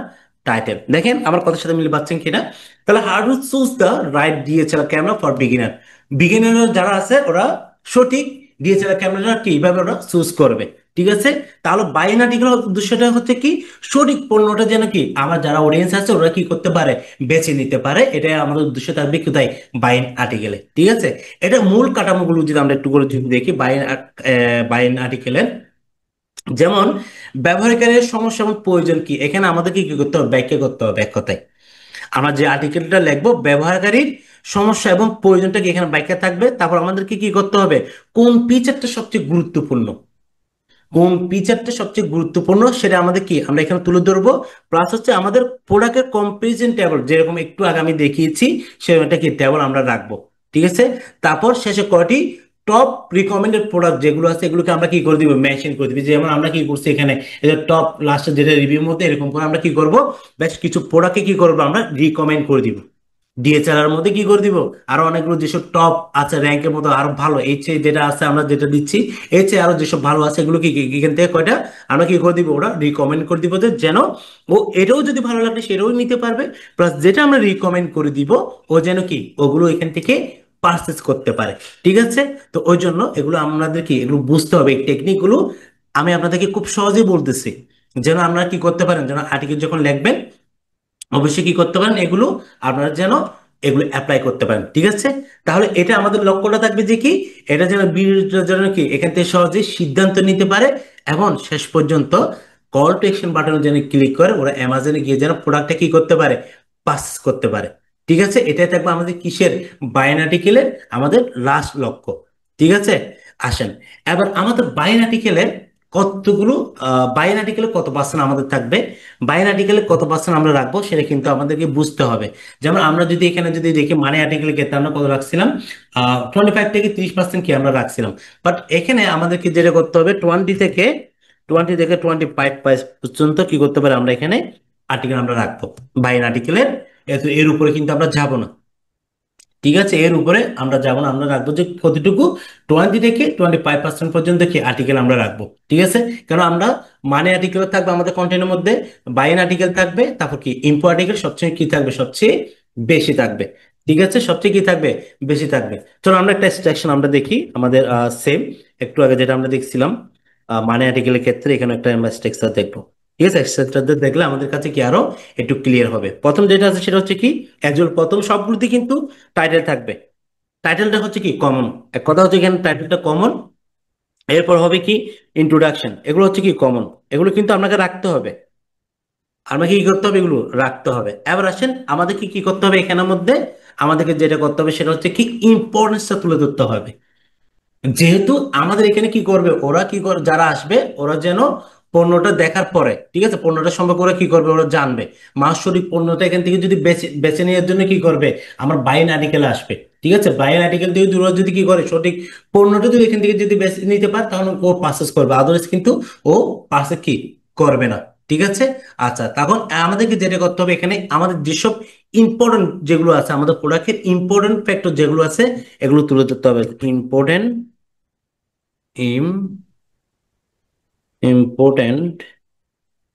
টাইটেল। দেখেন আমার কথার সাথে মিলে পাচ্ছেন কিনা। তাহলে how to choose the right DSLR camera for beginner. Beginner যারা আছে ওরা সঠিক ডিএসএলআর ক্যামেরা কিভাবে ওরা চুজ করবে। ঠিক আছে, তাহলে বাইন আর্টিকেল উদ্দেশ্যটা হচ্ছে কি, সঠিক পণ্যটা যেন কি আমার যারা অডিয়েন্স আছে ওরা কি করতে পারে, বেছে নিতে পারে। এটাই আমাদের উদ্দেশ্য থাকবে কোথায়, বাইন আর্টিকেলে। ঠিক আছে, এটা মূল কাঠামোগুলো যদি আমরা একটু করে যদি দেখি বাইন আর্টিকেলের, যেমন ব্যবহারকারীর সমস্যা এবং প্রয়োজন কি, এখানে আমাদেরকে কি করতে হবে, ব্যাখ্যা করতে হবে। এক কথায় আমরা যে আর্টিকেলটা লিখবো, ব্যবহারকারীর সমস্যা এবং প্রয়োজনটা কি এখানে ব্যাখ্যা থাকবে। তারপর আমাদেরকে কি করতে হবে, কোন ফিচারটা সবচেয়ে গুরুত্বপূর্ণ, কোন ফিচারটা সবচেয়ে গুরুত্বপূর্ণ সেটা আমাদের কি আমরা এখানে তুলে ধরবো। প্লাস হচ্ছে আমাদের প্রোডাক্টের কম্পারিজন টেবল, যেরকম একটু আগে আমি দেখিয়েছি, সেটা কি টেবল আমরা রাখবো। ঠিক আছে, তারপর শেষে কয়টি টপ রিকমেন্ডেড প্রোডাক্ট যেগুলো আছে এগুলোকে আমরা কি করে দিব, মেনশন করে দিব। যেমন আমরা কি করছি এখানে, এই যে টপ লাস্টে যেটা রিভিউর মধ্যে, এরকম করে আমরা কি করব, বেশ কিছু প্রোডাক্টকে কি করবো আমরা রিকমেন্ড করে দিব। ডিএচএলআর মধ্যে কি করে দিব, আরো অনেকগুলো যেসব টপ আছে র্যাঙ্কের মধ্যে আরো ভালো, এই চেয়ে যেটা আছে আমরা যেটা দিচ্ছি, এর চেয়ে আরো যেসব ভালো আছে এগুলো কি এখান থেকে কয়টা আমরা কি করে দিব, ওরা রিকমেন্ড করে দিব, যে যেন ও এটাও যদি ভালো লাগে সেটাও নিতে পারবে। প্লাস যেটা আমরা রিকমেন্ড করে দিব, ও যেন কি ওগুলো এখান থেকে পারচেস করতে পারে। ঠিক আছে, তো ওই জন্য এগুলো আমাদের কি এগুলো বুঝতে হবে, এই টেকনিক গুলো আমি আপনাদেরকে খুব সহজেই বলতেছি, যেন আপনারা কি করতে পারেন, যেন আর্টিকেল যখন লিখবেন অবশ্যই কি করতে পারেন, এগুলো আপনারা যেন এগুলো অ্যাপ্লাই করতে পারেন। ঠিক আছে, তাহলে এটা আমাদের লক্ষ্যটা থাকবে যে কি, এটা যেন বিরোধীরা যেন কি এখান থেকে সহজে সিদ্ধান্ত নিতে পারে এবং শেষ পর্যন্ত কল টু অ্যাকশন বাটনে যেন ক্লিক করে ওরা অ্যামাজনে গিয়ে যেন প্রোডাক্টটা কি করতে পারে, পাস করতে পারে। ঠিক আছে, এটাই থাকবে আমাদের কিসের, বাইন আর্টিকেলের আমাদের লাস্ট লক্ষ্য। ঠিক আছে, আসেন এবার আমাদের বাইন আর্টিকেলের কতগুলো, বাইন আর্টিকেলে কত পার্সেন্ট আমাদের থাকবে, বাইন আর্টিকেলে কত পার্সেন্ট আমরা রাখবো সেটা কিন্তু আমাদেরকে বুঝতে হবে। যেমন আমরা যদি এখানে যদি দেখি মানি আর্টিকেলের ক্ষেত্রে আমরা কত রাখছিলাম, 25 থেকে 30% কি আমরা রাখছিলাম। বাট এখানে আমাদেরকে যেটা করতে হবে, টোয়েন্টি থেকে 25 পর্যন্ত কি করতে পারে আমরা এখানে আর্টিকেল আমরা রাখবো বাইন আর্টিকেলের। এর উপরে কিন্তু আমরা যাব না। ঠিক আছে, এর উপরে আমরা যাব না, আমরা রাখবো যে কতটুকু, 20 থেকে 25% পর্যন্ত কি আর্টিকেল আমরা রাখবো। ঠিক আছে, কারণ আমরা মানে আর্টিকেল থাকবে আমাদের কন্টেন্টের মধ্যে, বাইন আর্টিকেল থাকবে, তারপর কি ইম্পো আর্টিকেল সবচেয়ে কি থাকবে, সবচেয়ে বেশি থাকবে। ঠিক আছে, সবচেয়ে কি থাকবে, বেশি থাকবে। চলো আমরা একটা সেকশন আমরা দেখি আমাদের সেম একটু আগে যেটা আমরা দেখছিলাম মানে আর্টিকেলের ক্ষেত্রে, এখানে একটা আমরা স্ট্রাকচার দেখবো। ঠিক আছে, স্ট্রাকচার দেখলে আমাদের কাছে কি আরো একটু ক্লিয়ার হবে। প্রথম যেটা আছে সেটা হচ্ছে কি, অ্যাজুয়াল প্রথম সবগুলোতে কিন্তু টাইটেল থাকবে। টাইটেলটা হচ্ছে কি কমন, এক কথা হচ্ছে এখানে টাইটেলটা কমন। এরপর হবে কি ইন্ট্রোডাকশন, এগুলো হচ্ছে কি কমন, এগুলো কিন্তু আপনাকে রাখতে হবে। আমাকে কি করতে হবে, এগুলো রাখতে হবে। এবার আসেন আমাদেরকে কি করতে হবে এখানের মধ্যে, আমাদেরকে যেটা করতে হবে সেটা হচ্ছে কি ইম্পর্টেন্সটা তুলে ধরতে হবে। যেহেতু আমাদের এখানে কি করবে, ওরা কি করে, যারা আসবে ওরা যেন পণ্যটা দেখার পরে, ঠিক আছে, পণ্যটা সম্পর্কে ওরা কি করবে, ওরা জানবে। মাসরিক পণ্যটা এখান থেকে যদি বেছে বেছে নেওয়ার জন্য কি করবে, আমার বাইন আর্টিকেল আসবে। ঠিক আছে, বাইন আর্টিকেল দিয়ে ওরা যদি কি করে, সঠিক পণ্যটা যদি এখান থেকে যদি বেছে নিতে পারে তাহলে ও পারচেস করবে, আদারওয়াইজ কিন্তু ও পারচেস কি করবে না। ঠিক আছে, আচ্ছা তখন আমাদেরকে যেটা করতে হবে এখানে, আমাদের যেসব ইম্পর্টেন্ট যেগুলো আছে, আমাদের প্রোডাক্টের ইম্পর্টেন্ট ফ্যাক্টর যেগুলো আছে এগুলো তুলে ধরতে হবে। ইম্পর্টেন্ট ইম ইম্পর্টেন্ট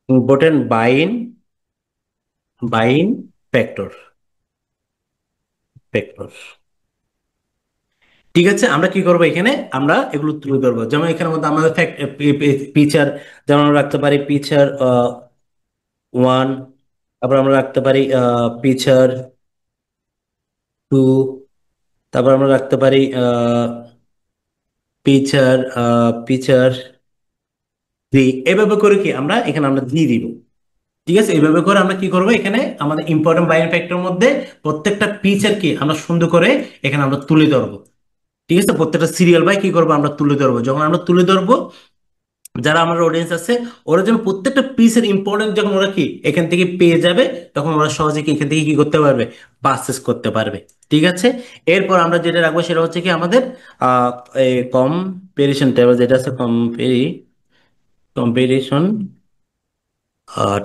ইম্পর্টেন্ট বাইন বাইন ফ্যাক্টর ফ্যাক্টর। ঠিক আছে, আমরা কি করবো এখানে, আমরা এগুলো তুলে ধরবো। যেমন এখানের মধ্যে আমাদের ফিচার, যেমন আমরা রাখতে পারি ফিচার 1, তারপর আমরা রাখতে পারি ফিচার 2, তারপর আমরা রাখতে পারি ফিচার ফিচার 3। এভাবে করে কি আমরা এখানে আমরা দিয়ে দিব। ঠিক আছে, এইভাবে করে আমরা কি করবো এখানে আমাদের ইম্পর্টেন্ট বাইন ফ্যাক্টরের মধ্যে প্রত্যেকটা ফিচার কি আমরা সুন্দর করে এখানে আমরা তুলে ধরবো। ঠিক আছে, প্রত্যেকটা সিরিয়াল বাই কি করবো আমরা তুলে ধরবো। যখন আমরা তুলে ধরবো, যারা আমার অডিয়েন্স আছে ওরা যেন প্রত্যেকটা পিসের ইম্পর্টেন্স যখন ওরা কি এখান থেকে পেয়ে যাবে, তখন ওরা সহজে কি এখান থেকে কি করতে পারবে, পারচেস করতে পারবে। ঠিক আছে, এরপর আমরা যেটা রাখবো সেটা হচ্ছে কি আমাদের আহ কম্পারিশন টেবিল, যেটা আছে কম্পারিশন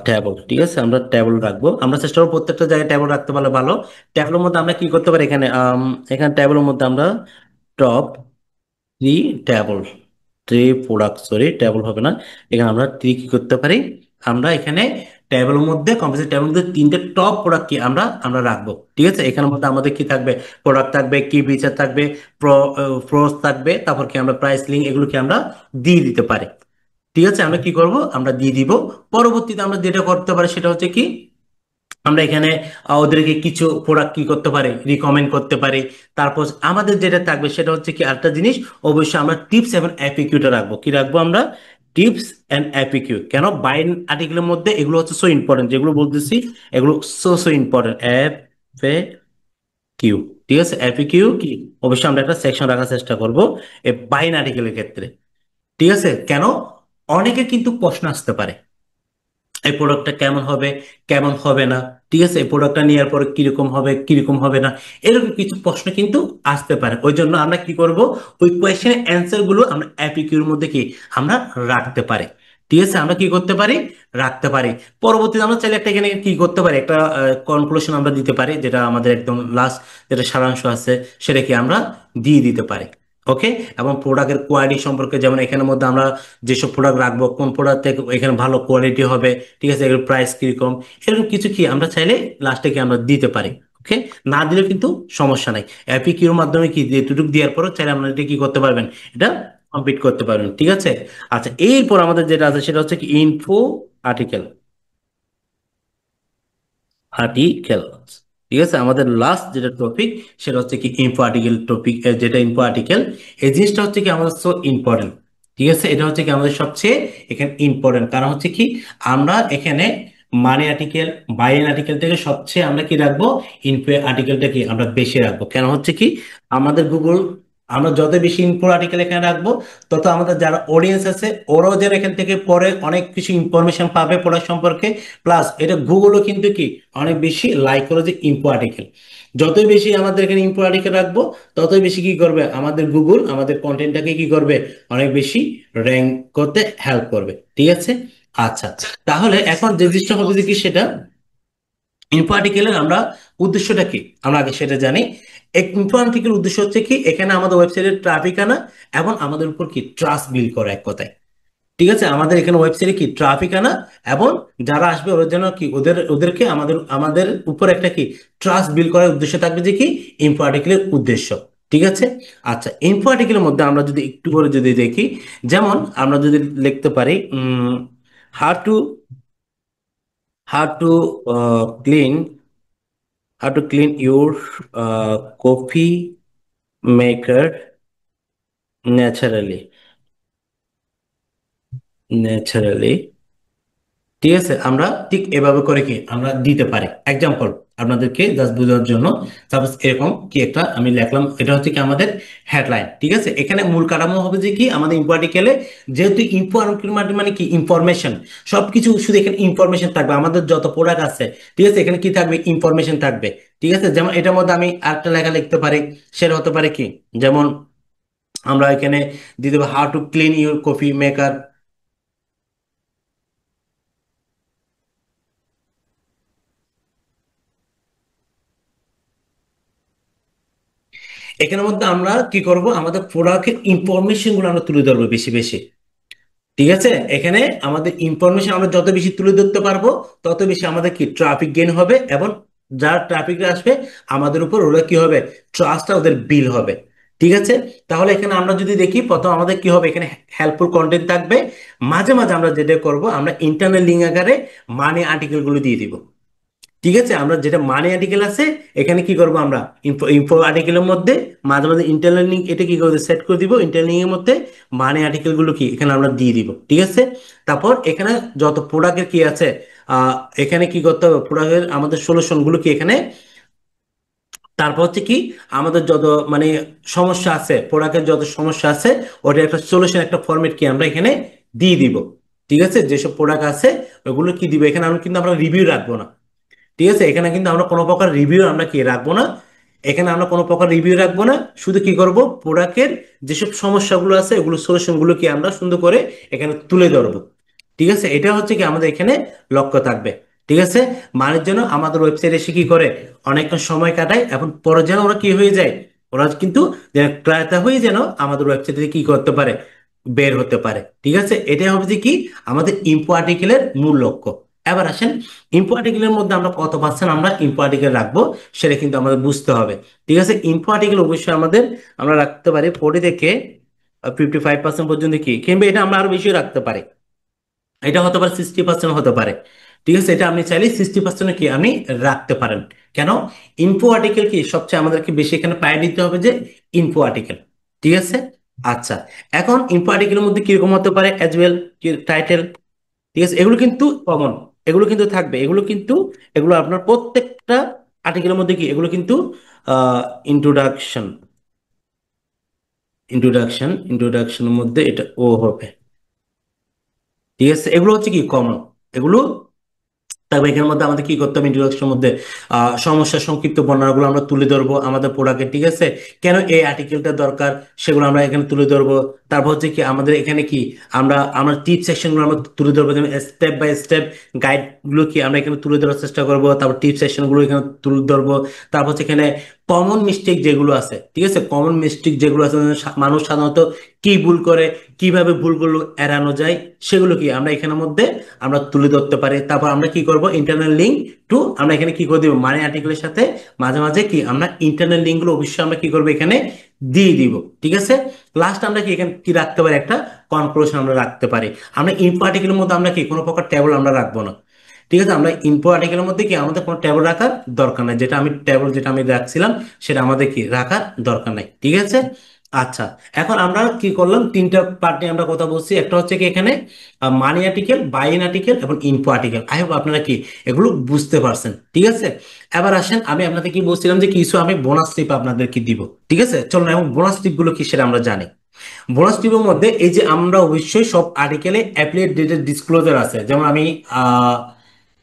ট্যাবল। ঠিক আছে, আমরা ট্যাবল রাখবো, আমরা চেষ্টা করবো প্রত্যেকটা জায়গায় ট্যাবল রাখতে পারলে ভালো। ট্যাবলের মধ্যে আমরা কি করতে পারি এখানে, এখানে ট্যাবলের মধ্যে আমরা top three table, three product, sorry table হবে না, এখানে আমরা থ্রি কি করতে পারি, আমরা এখানে ট্যাবলের মধ্যে কম্পিউটার ট্যাবলের মধ্যে তিনটে টপ প্রোডাক্ট কি আমরা আমরা রাখবো। ঠিক আছে, এখানের মধ্যে আমাদের কি থাকবে, প্রোডাক্ট থাকবে, কি ফিচার থাকবে, প্রোস থাকবে, তারপর কি আমরা প্রাইস লিঙ্ক এগুলো কি আমরা দিয়ে দিতে পারি। ঠিক আছে, আমরা কি করব, আমরা দিয়ে দিব। পরবর্তীতে আমরা যেটা করতে পারি সেটা হচ্ছে কি, আমরা এখানে ওদেরকে কিছু প্রোডাক্ট কি করতে পারি, রিকমেন্ড করতে পারি। তারপর আমাদের যেটা থাকবে সেটা হচ্ছে কি আরেকটা জিনিস, অবশ্যই আমরা টিপস এবং এফএকিউটা রাখবো। কি রাখবো আমরা, টিপস এন্ড এফএকিউ। কেন, বাইন আর্টিকেলের মধ্যে এগুলো হচ্ছে সো ইম্পর্টেন্ট, যেগুলো বলতেছি এগুলো so so important, F A Q. ঠিক আছে, এফএকিউ কি অবশ্যই আমরা একটা সেকশন রাখার চেষ্টা করব এই বাইন আর্টিকেলের ক্ষেত্রে। ঠিক আছে, কেন, অনেকে কিন্তু প্রশ্ন আসতে পারে এই প্রোডাক্টটা কেমন হবে, কেমন হবে না। ঠিক আছে, এই প্রোডাক্টটা নেওয়ার পরে কিরকম হবে, কিরকম হবে না, এরকম কিছু প্রশ্ন কিন্তু আসতে পারে। ওই জন্য আমরা কি করব, ওই কোয়েশ্চেনের অ্যান্সার গুলো আমরা এপিকিউর মধ্যে কি আমরা রাখতে পারি। ঠিক আছে, আমরা কি করতে পারি, রাখতে পারি। পরবর্তীতে আমরা চাইলে একটা এখানে কি করতে পারি, একটা কনক্লুশন আমরা দিতে পারি, যেটা আমাদের একদম লাস্ট যেটা সারাংশ আছে সেটা কি আমরা দিয়ে দিতে পারি। ওকে, এবং প্রোডাক্টের কোয়ালিটি সম্পর্কে, যেমন এখানের মধ্যে আমরা যেসব প্রোডাক্ট রাখবো, কোন প্রোডাক্ট থেকে এখানে ভালো কোয়ালিটি হবে, ঠিক আছে, এগুলোর প্রাইস কিরকম, এরকম কিছু কি আমরা চাইলে লাস্টে কি আমরা দিতে পারি। ওকে, না দিলে কিন্তু সমস্যা নাই, অ্যাপি কিউর মাধ্যমে কি এটুকু দেওয়ার পরও চাইলে আপনারা এটা কি করতে পারবেন, এটা কমপ্লিট করতে পারবেন, ঠিক আছে। আচ্ছা, এরপর আমাদের যেটা আছে সেটা হচ্ছে কি ইনফো আর্টিকেল। আর্টিকেল, ঠিক আছে, আমাদের লাস্ট যেটা টপিক সেটা হচ্ছে কি ইনফো আর্টিকেল টপিক। যেটা ইনফো আর্টিকেল, এই জিনিসটা হচ্ছে কি আমাদের সো ইম্পর্টেন্ট, ঠিক আছে। এটা হচ্ছে কি আমাদের সবচেয়ে এখানে ইম্পর্টেন্ট, কারণ হচ্ছে কি আমরা এখানে মানি আর্টিকেল, বাইন আর্টিকেল থেকে সবচেয়ে আমরা কি রাখবো, ইনফো আর্টিকেলটা কি আমরা বেশি রাখবো। কেন হচ্ছে কি আমাদের গুগল, আমরা যত বেশি ইনফো আর্টিকেল এখানে রাখবো, তত আমাদের যারা অডিয়েন্স আছে ওরাও যেন এখান থেকে পরে অনেক কিছু ইনফরমেশন পাবে প্রোডাক্ট সম্পর্কে। প্লাস এটা গুগলও কিন্তু কি অনেক বেশি লাইক করে যে ইনফো আর্টিকেল। যতই বেশি আমাদের এখানে ইনফো আর্টিকেল রাখবো, ততই বেশি কি করবে আমাদের গুগল আমাদের কন্টেন্টটাকে কি করবে, অনেক বেশি র্যাঙ্ক করতে হেল্প করবে, ঠিক আছে। আচ্ছা, তাহলে এখন যে জিনিসটা হবে যে কি সেটা ইনফো আর্টিকেলের আমরা উদ্দেশ্যটা কি আমরা আগে সেটা জানি। ইনফো আর্টিকেল উদ্দেশ্য হচ্ছে কি এখানে আমাদের ওয়েবসাইটের ট্রাফিক আনা এবং আমাদের উপর কি ট্রাস্ট বিল্ড করা, এক কথায়, ঠিক আছে। আমাদের এখানে ওয়েবসাইটে কি ট্রাফিক আনা এবং যারা আসবে ওদের জন্য কি ওদেরকে আমাদের আমাদের উপর একটা কি ট্রাস্ট বিল্ড করার উদ্দেশ্য থাকবে যে কি ইনফো আর্টিকেলের উদ্দেশ্য, ঠিক আছে। আচ্ছা, ইনফো আর্টিকেলের মধ্যে আমরা যদি একটু করে যদি দেখি, যেমন আমরা যদি লিখতে পারি how to how to clean how to clean your coffee maker naturally, naturally, ঠিক আছে। আমরা ঠিক এভাবে করে কি আমরা দিতে পারি এক্সাম্পল আপনাদেরকে জাস্ট বোঝার জন্য। সাপোজ এরকম কি একটা আমি লিখলাম, এটা হচ্ছে কি আমাদের হেডলাইন, ঠিক আছে। এখানে মূল কাঠামো হবে যে কি আমাদের ইনফো আর্টিকেলে, যেহেতু ইনফো মানে কি ইনফরমেশন, সবকিছু শুধু এখানে ইনফরমেশন থাকবে, আমাদের যত প্রোডাক্ট আছে, ঠিক আছে, এখানে কি থাকবে ইনফরমেশন থাকবে, ঠিক আছে। যেমন এটার মধ্যে আমি আরেকটা লেখা লিখতে পারি, সেটা হতে পারে কি, যেমন আমরা এখানে দিয়ে দেবো how to clean your coffee maker. এখানের মধ্যে আমরা কি করব, আমাদের প্রোডাক্টের ইনফরমেশন গুলো আমরা তুলে ধরবো বেশি বেশি, ঠিক আছে। এখানে আমাদের ইনফরমেশন আমরা যত বেশি তুলে ধরতে পারবো, তত বেশি আমাদের কি ট্রাফিক গেইন হবে এবং যারা ট্রাফিক আসবে আমাদের উপর ওরা কি হবে, ট্রাস্টটা ওদের বিল হবে, ঠিক আছে। তাহলে এখানে আমরা যদি দেখি প্রথম আমাদের কি হবে, এখানে হেল্পফুল কন্টেন্ট থাকবে। মাঝে মাঝে আমরা যেটা করব, আমরা ইন্টারনাল লিঙ্ক আকারে মানে আর্টিকেল গুলো দিয়ে দিব, ঠিক আছে। আমরা যেটা মানি আর্টিকেল আছে এখানে কি করব, আমরা ইনফো ইনফো আর্টিকেলের মধ্যে মাঝে মাঝে ইন্টারনাল লিঙ্ক এটা কি করে সেট করে দিব, ইন্টারনাল লিঙ্কের মধ্যে মানি আর্টিকেল গুলো কি এখানে আমরা দিয়ে দিব, ঠিক আছে। তারপর এখানে যত প্রোডাক্টের কি আছে, এখানে কি করতে হবে, প্রোডাক্টের আমাদের সলিউশন গুলো কি এখানে, তারপর হচ্ছে কি আমাদের যত মানে সমস্যা আছে, প্রোডাক্টের যত সমস্যা আছে ওটা একটা সলিউশন একটা ফরম্যাট কি আমরা এখানে দিয়ে দিব, ঠিক আছে। যেসব প্রোডাক্ট আছে ওগুলো কি দিব, এখানে আমরা কিন্তু আমরা রিভিউ রাখবো না, ঠিক আছে। এখানে কিন্তু আমরা কোনো প্রকার রিভিউ আমরা কি রাখবো না, এখানে আমরা কোনো প্রকার রিভিউ রাখবো না, শুধু কি করব প্রোডাক্টের যেসব সমস্যাগুলো আছে ওগুলো সলিউশন গুলো কি আমরা সুন্দর করে এখানে তুলে ধরবো, ঠিক আছে। এটা হচ্ছে কি আমাদের এখানে লক্ষ্য থাকবে, ঠিক আছে। মানুষ যেন আমাদের ওয়েবসাইটে এসে কি করে অনেকক্ষণ সময় কাটায় এবং পরে যেন ওরা কি হয়ে যায়, ওরা কিন্তু যেন ক্রেতা হয়ে যেন আমাদের ওয়েবসাইটে কি করতে পারে, বের হতে পারে, ঠিক আছে। এটাই হবে যে কি আমাদের ইনফো আর্টিকেলের মূল লক্ষ্য। এবার আসেন ইনফো আর্টিকেলের মধ্যে আমরা কত পার্সেন্ট আমরা ইনফো আর্টিকেল রাখবো সেটা কিন্তু আমাদের বুঝতে হবে, ঠিক আছে। ইনফো আর্টিকেল অবশ্যই আমাদের আমরা রাখতে পারি 40 থেকে 55% পর্যন্ত কি, কিংবা এটা আমরা আরো বেশি রাখতে পারি, এটা হতে পারে 60% হতে পারে, ঠিক আছে। এটা আপনি চাইলে 60% কি আপনি রাখতে পারেন। কেন, ইনফো আর্টিকেল কি সবচেয়ে আমাদেরকে বেশি এখানে পায় দিতে হবে যে ইনফো আর্টিকেল, ঠিক আছে। আচ্ছা, এখন ইনফো আর্টিকেলের মধ্যে কিরকম হতে পারে অ্যাজ ওয়েল টাইটেল, ঠিক আছে, এগুলো কিন্তু কমন, এগুলো কিন্তু থাকবে, এগুলো কিন্তু এগুলো আপনার প্রত্যেকটা আর্টিকেলের মধ্যে কি এগুলো কিন্তু ইন্ট্রোডাকশন, ইন্ট্রোডাকশনের মধ্যে এটা ও হবে, ঠিক আছে। এগুলো হচ্ছে কি কমন, এগুলো তবে এখানের মধ্যে আমাদের কি করতে হবে, ইন্ট্রোডাকশনের মধ্যে সমস্যা সংক্ষিপ্ত বর্ণনাগুলো আমরা তুলে ধরবো আমাদের প্রোডাক্টে, ঠিক আছে। কেন এই আর্টিকেলটা দরকার সেগুলো আমরা এখানে তুলে ধরবো। তারপর হচ্ছে কি আমাদের এখানে কি আমরা আমরা টিপ সেকশনগুলো আমরা তুলে ধরবো, যেমন স্টেপ বাই স্টেপ গাইড গুলো কি আমরা এখানে তুলে ধরার চেষ্টা করবো। তারপর টিপ সেকশনগুলো এখানে তুলে ধরবো। তারপর হচ্ছে এখানে কমন মিস্টেক যেগুলো আছে, ঠিক আছে, কমন মিস্টেক যেগুলো আছে মানুষ সাধারণত কি ভুল করে, কিভাবে ভুলগুলো এড়ানো যায় সেগুলো কি আমরা এখানের মধ্যে আমরা তুলে ধরতে পারি। তারপর আমরা কি করব, ইন্টারনাল লিঙ্ক টু আমরা এখানে কি করে দিব, মানে আর্টিকেলের সাথে মাঝে মাঝে কি আমরা ইন্টারনাল লিঙ্ক গুলো অবশ্যই আমরা কি করবো এখানে দিয়ে দিব, ঠিক আছে। লাস্ট আমরা কি এখানে কি রাখতে পারি, একটা কনক্লুশন আমরা রাখতে পারি। আমরা ইনফো আর্টিকেলের মধ্যে আমরা কি কোনো প্রকার টেবল আমরা রাখবো না। ঠিক আছে, আমরা ইনফো আর্টিকেলের মধ্যে কি আমাদের কোনো টেবল রাখার দরকার নাই, যেটা আমি টেবল যেটা আমি রাখছিলাম সেটা আমাদের কি রাখার দরকার নাই। ঠিক আছে। আচ্ছা, এখন আমরা কি করলাম, তিনটা পার্ট নিয়ে আমরা কথা বলছি। একটা হচ্ছে কি এখানে মানি আর্টিকেল, বাইন আর্টিকেল এবং ইনফো আর্টিকেল। আই হোপ আপনারা কি এগুলো বুঝতে পারছেন। ঠিক আছে, এবার আসেন, আমি আপনাদের কি বলছিলাম যে কিছু আমি বোনাস টিপ আপনাদেরকে দিব। ঠিক আছে, চলুন এবং বোনাস টিপ গুলো কি সেটা আমরা জানি। বোনাস টিপের মধ্যে এই যে আমরা অবশ্যই সব আর্টিকেলে অ্যাপ্লিয়েট ডেটের ডিসক্লোজার আছে।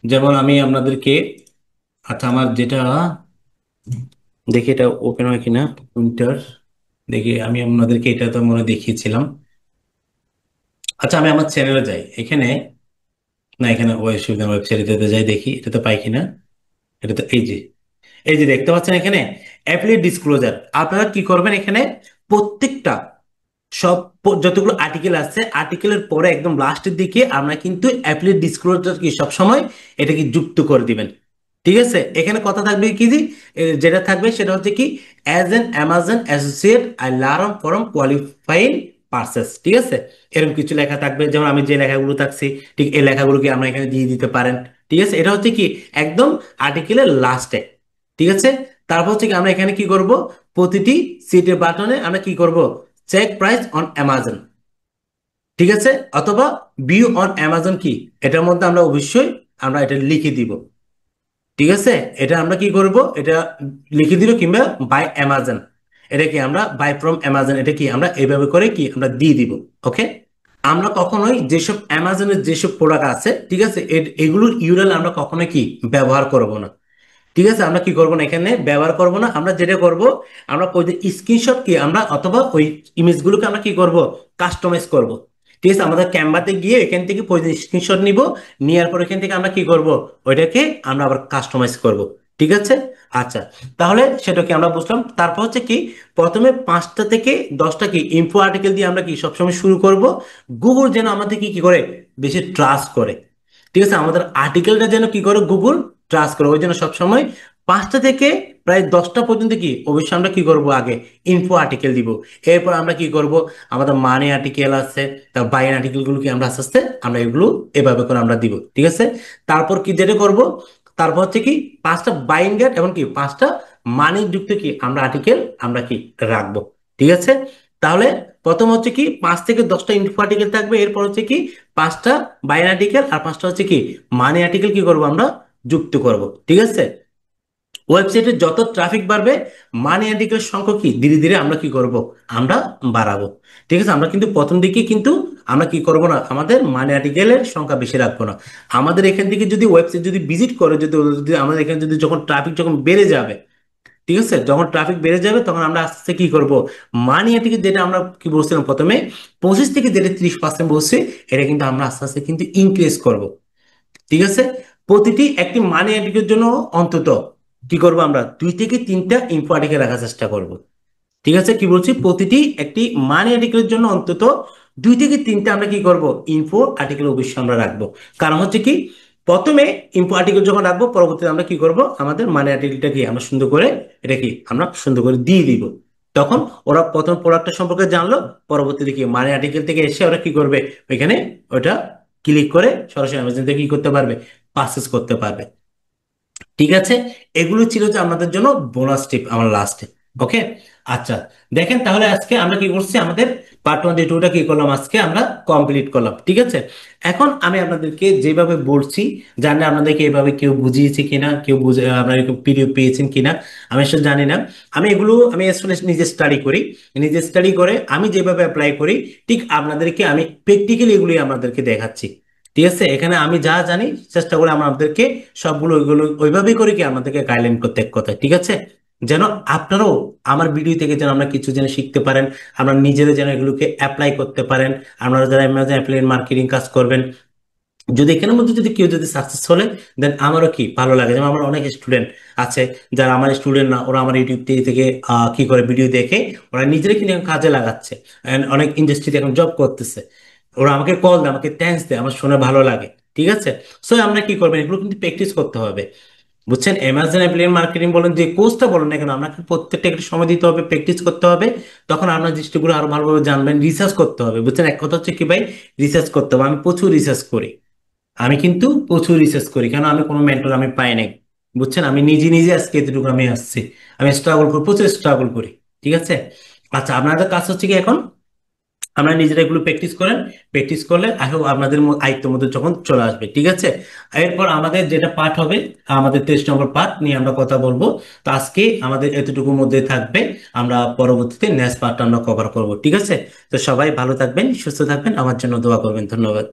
যেমন আমি আপনাদেরকে, আচ্ছা আমার যেটা দেখি এটা ওপেন হয় কিনা, উইন্টার, দেখি আমি আপনাদেরকে এটা তো মনে হয় দেখিয়েছিলাম। আচ্ছা আমি আমার চ্যানেলে যাই, এখানে না, এখানে ওয়েবসাইটে যাই, দেখি এটাতে পাই কিনা। এটা তো এই যে দেখতে পাচ্ছেন এখানে অ্যাপ্লিয়েট ডিসক্লোজার। আপনারা কি করবেন, এখানে প্রত্যেকটা যতগুলো আর্টিকেল আছে আর্টিকেলের পরে একদম লাস্টের দিকে আমরা কিন্তু অ্যাপ্লিয়েট ডিসক্লোজার কি সব সময় এটা কি যুক্ত করে দিবেন। ঠিক আছে, এখানে কথা থাকবে কি যে যেটা থাকবে সেটা হচ্ছে কি, as an Amazon associate I learn from qualifying purchase. ঠিক আছে, এরকম কিছু লেখা থাকবে, যেমন আমি যে লেখাগুলো থাকছি ঠিক এই লেখাগুলোকে আমরা এখানে দিয়ে দিতে পারেন। ঠিক আছে, এটা হচ্ছে কি একদম আর্টিকেলের লাস্টে। ঠিক আছে, তারপর হচ্ছে কি আমরা এখানে কি করব, প্রতিটি সিটের বাটনে আমরা কি করব, চেক প্রাইস অন অ্যামাজন। ঠিক আছে, অথবা ভিউ অন অ্যামাজন কি, এটার মধ্যে আমরা অবশ্যই আমরা এটা লিখে দিব। ঠিক আছে, এটা আমরা কি করব, এটা লিখে দিব, কিংবা বাই অ্যামাজন, এটা কি আমরা বাই ফ্রম অ্যামাজন, এটা কি আমরা এইভাবে করে কি আমরা দিয়ে দিব। ওকে, আমরা কখনোই যেসব অ্যামাজনের যেসব প্রোডাক্ট আছে, ঠিক আছে, এগুলোর ইউআরএল আমরা কখনোই কি ব্যবহার করব না। ঠিক আছে, আমরা কি করব না, এখানে ব্যবহার করব না। আমরা যেটা করব, আমরা ওই যে স্ক্রিনশট কি আমরা অথবা ওই ইমেজগুলোকে আমরা কি করব, কাস্টমাইজ করব। ঠিক আছে, আমাদের ক্যানভাতে গিয়ে এখান থেকে স্ক্রিনশট নিব, নেওয়ার পর এখান থেকে আমরা কি করব, ওইটাকে আমরা আবার কাস্টমাইজ করব। ঠিক আছে। আচ্ছা, তাহলে সেটাকে আমরা বুঝলাম। তারপর হচ্ছে কি, প্রথমে 5টা থেকে 10টা কি ইনফো আর্টিকেল দিয়ে আমরা কি সবসময় শুরু করব। গুগল যেন আমাদের কি কি করে, বেশি ট্রাস্ট করে। ঠিক আছে, আমাদের আর্টিকেলটা যেন কি করে, গুগল ট্রাস্ট করে, ওই জন্য সবসময় 5টা থেকে প্রায় 10টা পর্যন্ত কি অবশ্যই আমরা কি করব, আগে ইনফো আর্টিকেল দিব। এরপর আমরা কি করব, আমাদের মানি আর্টিকেল আছে, তার বাইন আর্টিকেল গুলো কি আমরা আস্তে আস্তে আমরা এগুলো এভাবে করে আমরা দিব। ঠিক আছে, তারপর কি যেটা করব, তারপর হচ্ছে কি 5টা বাইন গেট এবং কি 5টা মানি যুক্ত কি আমরা আর্টিকেল আমরা কি রাখবো। ঠিক আছে, তাহলে প্রথম হচ্ছে কি 5 থেকে 10টা ইনফো আর্টিকেল থাকবে, এরপর হচ্ছে কি 5টা বাইন আর্টিকেল আর 5টা হচ্ছে কি মানি আর্টিকেল কি করব আমরা যুক্ত করব। ঠিক আছে, ওয়েবসাইটে যত ট্রাফিক বাড়বে মানি আর্টিকেলের সংখ্যা কি ধীরে ধীরে আমরা কি করব, আমরা বাড়াবো। ঠিক আছে, আমরা কিন্তু প্রথম দিকে কিন্তু আমরা কি করব না, আমাদের মানি আর্টিকেলের সংখ্যা বেশি রাখবো না। আমাদের এখান থেকে যদি ওয়েবসাইট যদি ভিজিট করে, যদি যদি আমাদের এখানে যদি যখন ট্রাফিক যখন বেড়ে যাবে, ঠিক আছে, যখন ট্রাফিক বেড়ে যাবে তখন আমরা আস্তে আস্তে কি করব, মানি আর্টিকেল যেটা আমরা কি বলছিলাম প্রথমে 25 থেকে যেটা 30% বলছি, এটা কিন্তু আমরা আস্তে আস্তে কিন্তু ইনক্রিজ করব। ঠিক আছে, প্রতিটি একটি মানি আর্টিকেলের জন্য অন্তত কি করব, আমরা 2 থেকে 3টা ইনফো আর্টিকেল রাখার চেষ্টা করব। ঠিক আছে, কি বলছি, প্রতিটি একটি মানি আর্টিকেলের জন্য অন্তত 2 থেকে 3টা আমরা কি করব, ইনফো আর্টিকেল অবশ্যই আমরা রাখবো। কারণ হচ্ছে কি, প্রথমে ইনফো আর্টিকেল যখন রাখবো, পরবর্তীতে আমরা কি করব, আমাদের মানি আর্টিকেলটা কি আমরা সুন্দর করে এটা কি আমরা সুন্দর করে দিয়ে দিব। তখন ওরা প্রথম প্রোডাক্টটা সম্পর্কে জানলো, পরবর্তীতে কি মানি আর্টিকেল থেকে এসে ওরা কি করবে, ওইখানে ওইটা ক্লিক করে সরাসরি অ্যামাজন থেকে কি করতে পারবে, পারচেস করতে পারবে। ঠিক আছে, এগুলো ছিল যে আমাদের জন্য বোনাস টিপ আমার লাস্টে। ওকে, আচ্ছা, দেখেন তাহলে আজকে আমরা কি করছি, আমাদের পার্ট 1 2টা কি করলাম, আজকে আমরা কমপ্লিট করলাম। ঠিক আছে, এখন আমি আপনাদেরকে যেভাবে বলছি, জানি না আপনাদেরকে এভাবে কেউ বুঝিয়েছে কিনা, কেউ বুঝে আপনারা পিডিএফ পেয়েছেন কিনা, আমি আসলে জানি না। আমি আসলে নিজে স্টাডি করি, নিজে স্টাডি করে আমি যেভাবে অ্যাপ্লাই করি, ঠিক আপনাদেরকে আমি প্র্যাকটিক্যালি এগুলি আপনাদেরকে দেখাচ্ছি। ঠিক আছে, এখানে আমি যা জানি চেষ্টা করে আমাদেরকে সবগুলো ওইগুলো ওইভাবেই করে কি আমাদেরকে গাইডলাইন করতে এক কথায়। ঠিক আছে, যেন আপনারাও আমার ভিডিও থেকে যেন আমরা কিছু যেন শিখতে পারেন, আমরা নিজেরা যেন এগুলোকে অ্যাপ্লাই করতে পারেন। আপনারা যারা অ্যামাজন অ্যাপ্লাই মার্কেটিং কাজ করবেন, যদি এখানের মধ্যে যদি কেউ যদি সাকসেস হলে, দেন আমারও কি ভালো লাগে। যেমন আমার অনেক স্টুডেন্ট আছে, যারা আমার স্টুডেন্ট না, ওরা আমার ইউটিউব থেকে কি করে ভিডিও দেখে ওরা নিজেরা কিন্তু এখন কাজে লাগাচ্ছে, and অনেক ইন্ডাস্ট্রিতে এখন জব করতেছে। ওরা আমাকে কল দেয়, আমাকে থ্যাঙ্কস দেয়, আমার শুনে ভালো লাগে। ঠিক আছে, সো আমরা কি করবেন, এগুলো কিন্তু প্র্যাকটিস করতে হবে। বুঝছেন? অ্যামাজন অ্যাফিলিয়েট মার্কেটিং বলেন, যে কোর্সটা বলেন না কেন, আপনাকে প্রত্যেকটা একটু সময় দিতে হবে, প্র্যাকটিস করতে হবে। তখন আপনার জিনিসগুলো আরো ভালোভাবে জানবেন, রিসার্চ করতে হবে। বুঝছেন? এক কথা হচ্ছে কি ভাই, রিসার্চ করতে হবে। আমি প্রচুর রিসার্চ করি, আমি কিন্তু প্রচুর রিসার্চ করি, কেন আমি কোনো মেন্টর আমি পাই নাই। বুঝছেন? আমি নিজে নিজে আজকে এতটুকু আমি আসছি। আমি স্ট্রাগল করি, প্রচুর স্ট্রাগল করি। ঠিক আছে? আচ্ছা, আপনাদের কাজ হচ্ছে কি এখন, আপনারা নিজেরা এগুলো প্র্যাকটিস করেন। প্র্যাকটিস করলে আই হোপ আপনাদের আয়ত্তের মধ্যে যখন চলে আসবে। ঠিক আছে? এরপর আমাদের যেটা পাঠ হবে, আমাদের 23 নম্বর পাঠ নিয়ে আমরা কথা বলবো। তো আজকে আমাদের এতটুকুর মধ্যে থাকবে। আমরা পরবর্তীতে নেক্সট পার্ট আমরা কভার করব। ঠিক আছে? তো সবাই ভালো থাকবেন, সুস্থ থাকবেন, আমার জন্য দোয়া করবেন। ধন্যবাদ।